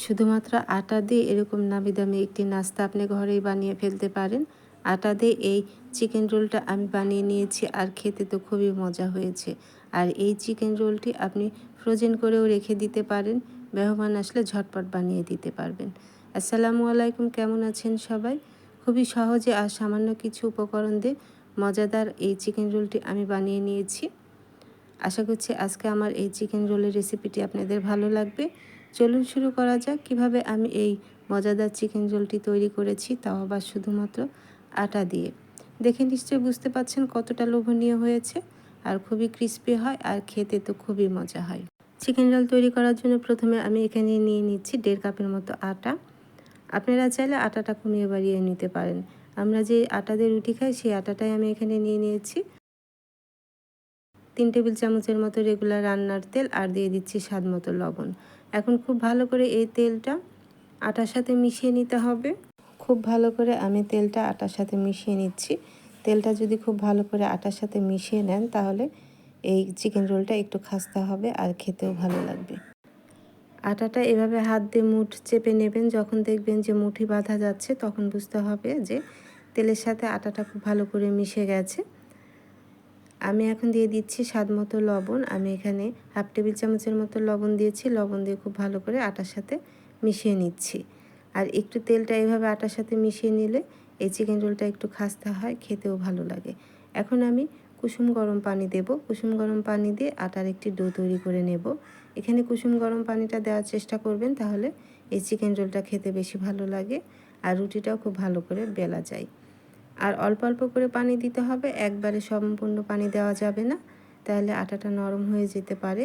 শুধুমাত্র আটা দিয়ে এরকম নামি দামি একটি নাস্তা আপনি ঘরেই বানিয়ে ফেলতে পারেন। আটা দিয়ে এই চিকেন রোলটা আমি বানিয়ে নিয়েছি আর খেতে তো খুবই মজা হয়েছে। আর এই চিকেন রোলটি আপনি ফ্রোজেন করেও রেখে দিতে পারেন, মেহমান আসলে ঝটপট বানিয়ে দিতে পারবেন। আসসালামু আলাইকুম, কেমন আছেন সবাই? খুবই সহজে আর সামান্য কিছু উপকরণ দিয়ে মজাদার এই চিকেন রোলটি আমি বানিয়ে নিয়েছি। আশা করছি আজকে আমার এই চিকেন রোলের রেসিপিটি আপনাদের ভালো লাগবে। চলুন শুরু করা যাক কিভাবে আমি এই মজাদার চিকেন রোলটি তৈরি করেছি, তাও আবার শুধুমাত্র আটা দিয়ে। দেখে নিশ্চয়ই বুঝতে পারছেন কতটা লোভনীয় হয়েছে আর খুবই ক্রিস্পি হয় আর খেতে তো খুবই মজা হয়। চিকেন রোল তৈরি করার জন্য প্রথমে আমি এখানে নিয়ে নিচ্ছি 1.5 কাপের মতো আটা। আপনারা চাইলে আটাটা কমিয়ে বাড়িয়ে নিতে পারেন। আমরা যে আটা দিয়ে রুটি খাই সেই আটাটাই আমি এখানে নিয়ে নিয়েছি। 3 টেবিল চামচের মতো রেগুলার রান্নার তেল আর দিয়ে দিচ্ছি স্বাদ মতো লবণ। এখন খুব ভালো করে এই তেলটা আটার সাথে মিশিয়ে নিতে হবে। খুব ভালো করে আমি তেলটা আটার সাথে মিশিয়ে নিচ্ছি। তেলটা যদি খুব ভালো করে আটার সাথে মিশিয়ে নেন তাহলে এই চিকেন রোলটা একটু খাস্তা হবে আর খেতেও ভালো লাগবে। আটাটা এভাবে হাত দিয়ে মুঠ চেপে নেবেন। যখন দেখবেন যে মুঠি বাঁধা যাচ্ছে তখন বুঝতে হবে যে তেলের সাথে আটাটা খুব ভালো করে মিশে গেছে। আমি এখন দিয়ে দিচ্ছি স্বাদ মতো লবণ। আমি এখানে 1/2 টেবিল চামচের মতো লবণ দিয়েছি। লবণ দিয়ে খুব ভালো করে আটার সাথে মিশিয়ে নিচ্ছি। আর একটু তেলটা এভাবে আটার সাথে মিশিয়ে নিলে এই চিকেন রোলটা একটু খাস্তা হয়, খেতেও ভালো লাগে। এখন আমি কুসুম গরম পানি দেব। কুসুম গরম পানি দিয়ে আটার একটি ডো তৈরি করে নেব। এখানে কুসুম গরম পানিটা দেওয়ার চেষ্টা করবেন, তাহলে এই চিকেন রোলটা খেতে বেশি ভালো লাগে আর রুটিটাও খুব ভালো করে বেলা যায়। আর অল্প অল্প করে পানি দিতে হবে, একবারে সম্পূর্ণ পানি দেওয়া যাবে না, তাহলে আটাটা নরম হয়ে যেতে পারে।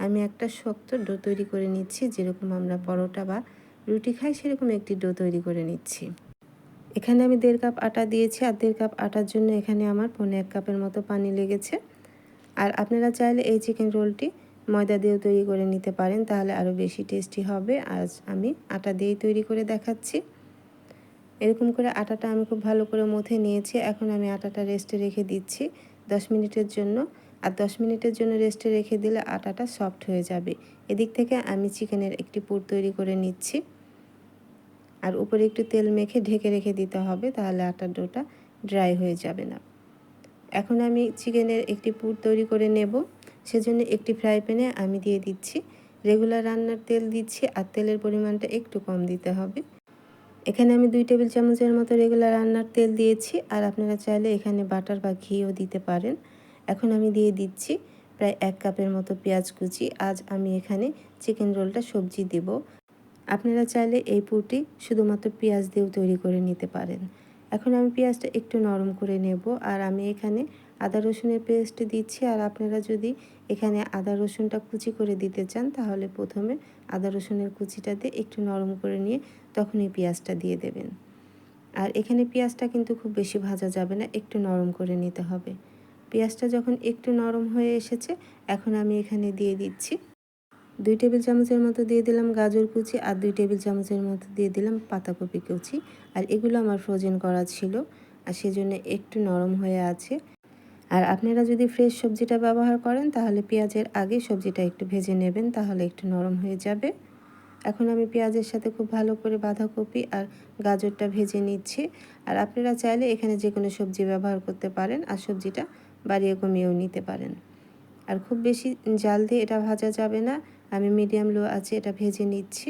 আমি একটা শক্ত ডো তৈরি করে নিচ্ছি, যেরকম আমরা পরোটা বা রুটি খাই সেরকম একটি ডো তৈরি করে নিচ্ছি। এখানে আমি 1.5 কাপ আটা দিয়েছি আর 1.5 কাপ আটার জন্য এখানে আমার 1.25 কাপের মতো পানি লেগেছে। আর আপনারা চাইলে এই চিকেন রোলটি ময়দা দিয়েও তৈরি করে নিতে পারেন, তাহলে আরও বেশি টেস্টি হবে। আজ আমি আটা দিয়েই তৈরি করে দেখাচ্ছি। এরকম করে আটাটা আমি খুব ভালো করে মথে নিয়েছি। এখন আমি আটাটা রেস্টে রেখে দিচ্ছি 10 মিনিটের জন্য। আর 10 মিনিটের জন্য রেস্টে রেখে দিলে আটাটা সফট হয়ে যাবে। এদিক থেকে আমি চিকেনের একটি পুর তৈরি করে নিচ্ছি। আর উপরে একটু তেল মেখে ঢেকে রেখে দিতে হবে, তাহলে আটার ডোটা ড্রাই হয়ে যাবে না। এখন আমি চিকেনের একটি পুর তৈরি করে নেব। সেজন্য একটি ফ্রাই প্যানে আমি দিয়ে দিচ্ছি রেগুলার রান্নার তেল দিচ্ছি, আর তেলের পরিমাণটা একটু কম দিতে হবে। এখানে আমি 2 টেবিল চামচের মতো রেগুলার রান্নার তেল দিয়েছি, আর আপনারা চাইলে এখানে বাটার বা ঘিও দিতে পারেন। এখন আমি দিয়ে দিচ্ছি প্রায় 1 কাপের মতো পেঁয়াজ কুচি। আজ আমি এখানে চিকেন রোলটা সবজি দেব। আপনারা চাইলে এই পুরটি শুধুমাত্র পেঁয়াজ দিয়েও তৈরি করে নিতে পারেন। এখন আমি পেঁয়াজটা একটু নরম করে নেব, আর আমি এখানে আদা রসুনের পেস্ট দিচ্ছি। আর আপনারা যদি এখানে আদা রসুনটা কুচি করে দিতে চান, তাহলে প্রথমে আদা রসুনের কুচিটা দিয়ে একটু নরম করে নিয়ে তখনই পেঁয়াজটা দিয়ে দেবেন। আর এখানে পেঁয়াজটা কিন্তু খুব বেশি ভাজা যাবে না, একটু নরম করে নিতে হবে। পেঁয়াজটা যখন একটু নরম হয়ে এসেছে, এখন আমি এখানে দিয়ে দিচ্ছি 2 টেবিল চামচের মতো দিয়ে দিলাম গাজর কুচি, আর 2 টেবিল চামচের মতো দিয়ে দিলাম পাতাকপি কুচি। আর এগুলো আমার ফ্রোজেন করা ছিল, আর সেজন্য একটু নরম হয়ে আছে। আর আপনারা যদি ফ্রেশ সবজিটা ব্যবহার করেন, তাহলে পেঁয়াজের আগে সবজিটা একটু ভেজে নেবেন, তাহলে একটু নরম হয়ে যাবে। এখন আমি পেঁয়াজের সাথে খুব ভালো করে বাঁধাকপি আর গাজরটা ভেজে নিচ্ছি। আর আপনারা চাইলে এখানে যে কোনো সবজি ব্যবহার করতে পারেন, আর সবজিটা বাড়িয়ে কমিয়েও নিতে পারেন। আর খুব বেশি জাল দিয়ে এটা ভাজা যাবে না, আমি মিডিয়াম লো আছে এটা ভেজে নিচ্ছি।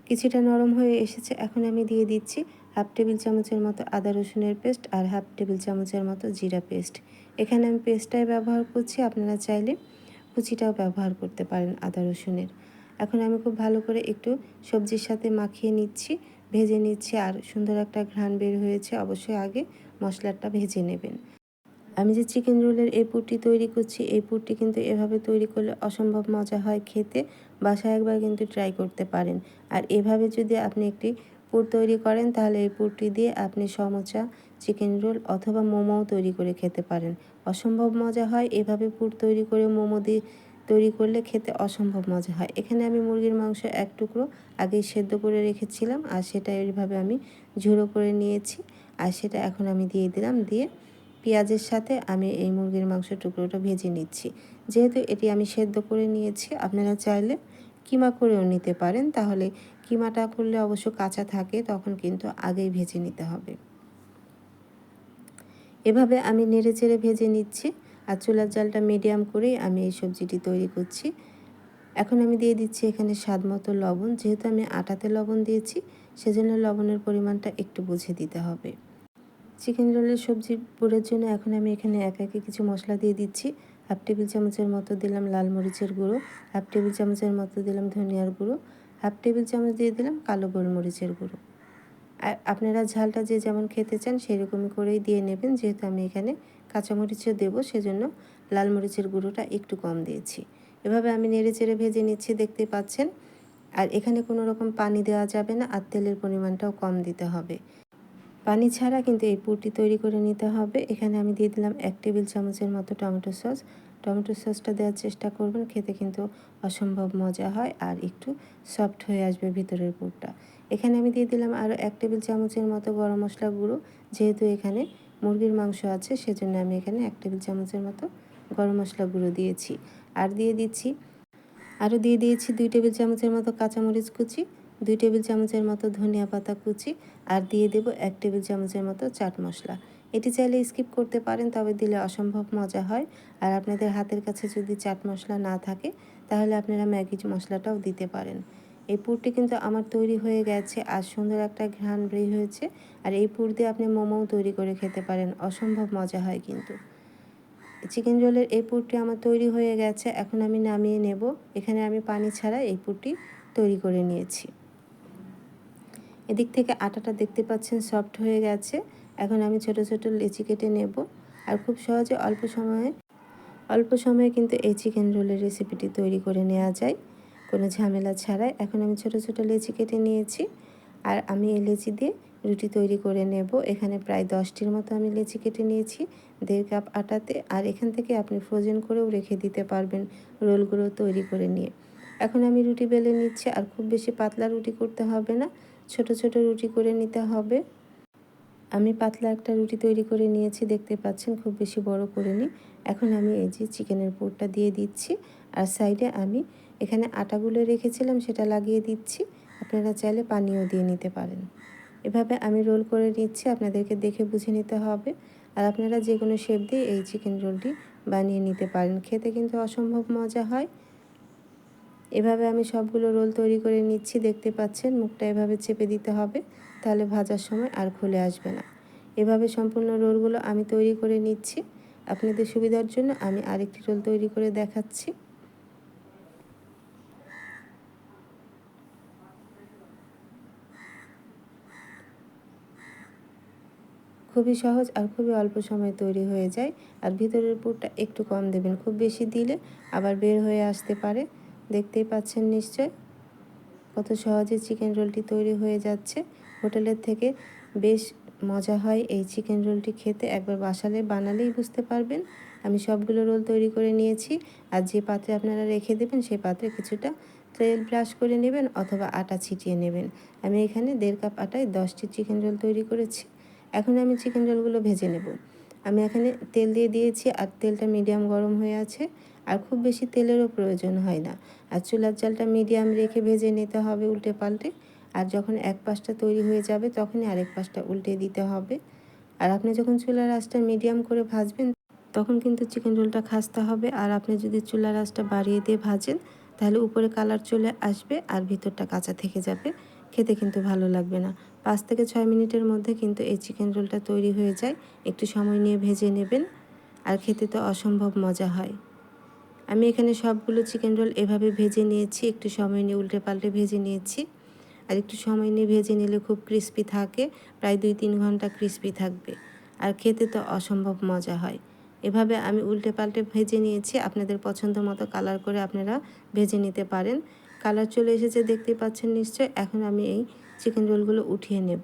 কিছুটা নরম হয়ে এসেছে, এখন আমি দিয়ে দিচ্ছি 1/2 টেবিল চামচের মতো আদা রসুনের পেস্ট আর 1/2 টেবিল চামচের মতো জিরা পেস্ট। এখানে আমি পেস্টটাই ব্যবহার করছি, আপনারা চাইলে কুচিটাও ব্যবহার করতে পারেন আদা রসুনের। এখন আমি খুব ভালো করে একটু সবজির সাথে মাখিয়ে নিচ্ছি, ভেজে নিচ্ছি। আর সুন্দর একটা ঘ্রাণ বের হয়েছে, অবশ্যই আগে মশলাটা ভেজে নেবেন। আমি যে চিকেন রোলের এই পুরটি তৈরি করছি, এই পুরটি কিন্তু এভাবে তৈরি করলে অসম্ভব মজা হয় খেতে। বাসায় একবার কিন্তু ট্রাই করতে পারেন। আর এভাবে যদি আপনি একটি পুর তৈরি করেন, তাহলে এই পুরটি দিয়ে আপনি সমোসা, চিকেন রোল অথবা মোমোও তৈরি করে খেতে পারেন। অসম্ভব মজা হয় এভাবে পুর তৈরি করে মোমো দিয়ে তৈরি করলে খেতে অসম্ভব মজা হয়। এখানে আমি মুরগির মাংস 1 টুকরো আগেই সেদ্ধ করে রেখেছিলাম, আর সেটা এইভাবে আমি ঝুড়ো করে নিয়েছি। আর সেটা এখন আমি দিয়ে দিলাম, দিয়ে পেঁয়াজের সাথে আমি এই মুরগির মাংসের টুকরোটা ভেজে নিচ্ছি। যেহেতু এটি আমি সেদ্ধ করে নিয়েছি, আপনারা চাইলে কিমা করেও নিতে পারেন। তাহলে কিমাটা করলে অবশ্য কাঁচা থাকে, তখন কিন্তু আগেই ভেজে নিতে হবে। এভাবে আমি নেড়েচেড়ে ভেজে নিচ্ছি, আর চুলার জালটা মিডিয়াম করেই আমি এই সবজিটি তৈরি করছি। এখন আমি দিয়ে দিচ্ছি এখানে স্বাদ মতো লবণ। যেহেতু আমি আটাতে লবণ দিয়েছি, সেজন্য লবণের পরিমাণটা একটু বুঝে দিতে হবে। চিকেন রোলের সবজি পুরের জন্য এখন আমি এখানে একে একে কিছু মশলা দিয়ে দিচ্ছি। 1/2 টেবিল চামচের মতো দিলাম লাল মরিচের গুঁড়ো, 1/2 টেবিল চামচের মতো দিলাম ধনিয়ার গুঁড়ো, 1/2 টেবিল চামচ দিয়ে দিলাম কালো গোলমরিচের গুঁড়ো। আর আপনারা ঝালটা যে যেমন খেতে চান সেরকমই করেই দিয়ে নেবেন। যেহেতু আমি এখানে কাঁচামরিচও দেবো, সেজন্য লাল মরিচের গুঁড়োটা একটু কম দিয়েছি। এভাবে আমি নেড়েচেড়ে ভেজে নিচ্ছি, দেখতে পাচ্ছেন। আর এখানে কোনো রকম পানি দেওয়া যাবে না, আর তেলের পরিমাণটাও কম দিতে হবে। পানি ছাড়া কিন্তু এই পুরটি তৈরি করে নিতে হবে। এখানে আমি দিয়ে দিলাম 1 টেবিল চামচের মতো টমেটো সস। টমেটো সসটা দেওয়ার চেষ্টা করবেন, খেতে কিন্তু অসম্ভব মজা হয় আর একটু সফট হয়ে আসবে ভিতরের পুরটা। এখানে আমি দিয়ে দিলাম আরও 1 টেবিল চামচের মতো গরম মশলা গুঁড়ো। যেহেতু এখানে মুরগির মাংস আছে, সেজন্য আমি এখানে 1 টেবিল চামচের মতো গরম মশলা গুঁড়ো দিয়েছি। আর দিয়ে দিয়েছি 2 টেবিল চামচের মতো কাঁচামরিচ কুচি, 2 টেবিল চামচের মতো ধনিয়া পাতা কুচি, আর দিয়ে দেব 1 টেবিল চামচের মতো চাট মশলা। এটি চাইলে স্কিপ করতে পারেন, তবে দিলে অসম্ভব মজা হয়। আর আপনাদের হাতের কাছে যদি চাট মশলা না থাকে, তাহলে আপনারা ম্যাগি মশলাটাও দিতে পারেন। এই পুরটি কিন্তু আমার তৈরি হয়ে গেছে, আর সুন্দর একটা ঘ্রাণ বের হয়েছে। আর এই পুর দিয়ে আপনি মোমোও তৈরি করে খেতে পারেন, অসম্ভব মজা হয় কিন্তু। চিকেন রোলের এই পুরটি আমার তৈরি হয়ে গেছে, এখন আমি নামিয়ে নেব। এখানে আমি পানি ছাড়া এই পুরটি তৈরি করে নিয়েছি। এদিক থেকে আটাটা দেখতে পাচ্ছেন সফট হয়ে গেছে। এখন আমি ছোট ছোট লেচি কেটে নেব। আর খুব সহজে অল্প সময়ে কিন্তু এই চিকেন রোলের রেসিপিটি তৈরি করে নেওয়া যায়, কোনো ঝামেলা ছাড়াই। এখন আমি ছোট ছোট লেচি কেটে নিয়েছি, আর আমি এই লেচি দিয়ে রুটি তৈরি করে নেব। এখানে প্রায় 10টির মতো আমি লেচি কেটে নিয়েছি 1.5 কাপ আটাতে। আর এখান থেকে আপনি ফ্রোজেন করেও রেখে দিতে পারবেন রোলগুলো তৈরি করে নিয়ে। এখন আমি রুটি বেলে নিচ্ছি, আর খুব বেশি পাতলা রুটি করতে হবে না, ছোট ছোট রুটি করে নিতে হবে। আমি পাতলা একটা রুটি তৈরি করে নিয়েছি, দেখতে পাচ্ছেন, খুব বেশি বড় করিনি। এখন আমি এই যে চিকেনের পুরটা দিয়ে দিচ্ছি, আর সাইডে আমি এখানে আটাগুলো রেখেছিলাম সেটা লাগিয়ে দিচ্ছি। আপনারা চাইলে পানিও দিয়ে নিতে পারেন। এভাবে আমি রোল করে নিচ্ছি, আপনাদেরকে দেখে বুঝে নিতে হবে। আর আপনারা যে কোনো শেপ দিয়ে এই চিকেন রোলটি বানিয়ে নিতে পারেন, খেতে কিন্তু অসম্ভব মজা হয়। এভাবে আমি সবগুলো রোল তৈরি করে নিচ্ছি, দেখতে পাচ্ছেন। মুখটা এভাবে চেপে দিতে হবে, তাহলে ভাজার সময় আর খুলে আসবে না। এভাবে সম্পূর্ণ রোলগুলো আমি তৈরি করে নিচ্ছি। আপনাদের সুবিধার জন্য আমি আরেকটি রোল তৈরি করে দেখাচ্ছি। খুবই সহজ আর খুবই অল্প সময়ে তৈরি হয়ে যায়। আর ভিতরের পুরটা একটু কম দেবেন, খুব বেশি দিলে আবার বের হয়ে আসতে পারে। দেখতেই পাচ্ছেন নিশ্চয় কত সহজে চিকেন রোলটি তৈরি হয়ে যাচ্ছে। হোটেলের থেকে বেশ মজা হয় এই চিকেন রোলটি খেতে, একবার বানালেই বুঝতে পারবেন। আমি সবগুলো রোল তৈরি করে নিয়েছি। আর যে পাত্রে আপনারা রেখে দেবেন, সেই পাত্রে কিছুটা তেল ব্রাশ করে নেবেন অথবা আটা ছিটিয়ে নেবেন। আমি এখানে 1.5 কাপ আটায় 10টি চিকেন রোল তৈরি করেছি। এখন আমি চিকেন রোলগুলো ভেজে নেব। আমি এখানে তেল দিয়ে দিয়েছি, আর তেলটা মিডিয়াম গরম হয়ে আছে, আর খুব বেশি তেলেরও প্রয়োজন হয় না। আর চুলার জালটা মিডিয়াম রেখে ভেজে নিতে হবে উল্টে পাল্টে। আর যখন এক পাশটা তৈরি হয়ে যাবে, তখনই আরেক পাশটা উল্টে দিতে হবে। আর আপনি যখন চুলার আঁচটা মিডিয়াম করে ভাজবেন, তখন কিন্তু চিকেন রোলটা খাস্তা হবে। আর আপনি যদি চুলার আঁচটা বাড়িয়ে দিয়ে ভাজেন, তাহলে উপরে কালার চলে আসবে আর ভিতরটা কাঁচা থেকে যাবে, খেতে কিন্তু ভালো লাগবে না। 5 থেকে 6 মিনিটের মধ্যে কিন্তু এই চিকেন রোলটা তৈরি হয়ে যায়। একটু সময় নিয়ে ভেজে নেবেন, আর খেতে তো অসম্ভব মজা হয়। আমি এখানে সবগুলো চিকেন রোল এভাবে ভেজে নিয়েছি, একটু সময় নিয়ে উল্টে পাল্টে ভেজে নিয়েছি। আর একটু সময় নিয়ে ভেজে নিলে খুব ক্রিস্পি থাকে, প্রায় 2-3 ঘন্টা ক্রিস্পি থাকবে, আর খেতে তো অসম্ভব মজা হয়। এভাবে আমি উল্টে পাল্টে ভেজে নিয়েছি। আপনাদের পছন্দ মতো কালার করে আপনারা ভেজে নিতে পারেন। কালার চলে এসেছে, দেখতে পাচ্ছেন নিশ্চয়। এখন আমি এই চিকেন রোলগুলো উঠিয়ে নেব।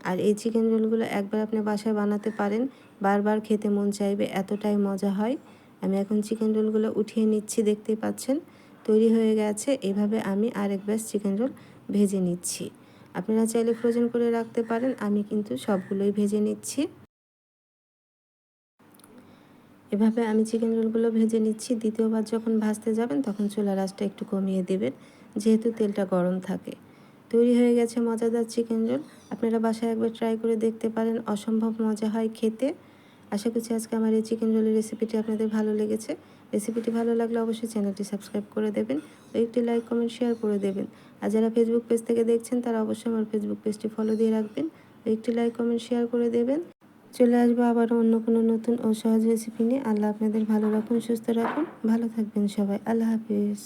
আর এই চিকেন রোলগুলো একবার আপনি বাসায় বানাতে পারেন, বারবার খেতে মন চাইবে, এতটাই মজা হয়। আমি এখন চিকেন রোলগুলো উঠিয়ে নিচ্ছি, দেখতেই পাচ্ছেন তৈরি হয়ে গেছে। এভাবে আমি আরেক ব্যাচ চিকেন রোল ভেজে নিচ্ছি। আপনারা চাইলে ফ্রোজেন করে রাখতে পারেন, আমি কিন্তু সবগুলোই ভেজে নিচ্ছি। এভাবে আমি চিকেন রোলগুলো ভেজে নিচ্ছি। দ্বিতীয়বার যখন ভাজতে যাবেন তখন চুলার আঁচটা একটু কমিয়ে দেবেন, যেহেতু তেলটা গরম থাকে। তৈরি হয়ে গেছে মজাদার চিকেন রোল। আপনারা বাসায় একবার ট্রাই করে দেখতে পারেন, অসম্ভব মজা হয় খেতে। আশা করছি আজকে আমার এই চিকেন রোলের রেসিপিটি আপনাদের ভালো লেগেছে। রেসিপিটি ভালো লাগলে অবশ্যই চ্যানেলটি সাবস্ক্রাইব করে দেবেন ও একটি লাইক, কমেন্ট, শেয়ার করে দেবেন। আর যারা ফেসবুক পেজ থেকে দেখছেন তারা অবশ্যই আমার ফেসবুক পেজটি ফলো দিয়ে রাখবেন ও একটি লাইক, কমেন্ট, শেয়ার করে দেবেন। চলে আসবো আবারও অন্য কোনো নতুন ও সহজ রেসিপি নিয়ে। আল্লাহ আপনাদের ভালো রাখুন, সুস্থ রাখুন, ভালো থাকবেন সবাই। আল্লাহ হাফিজ।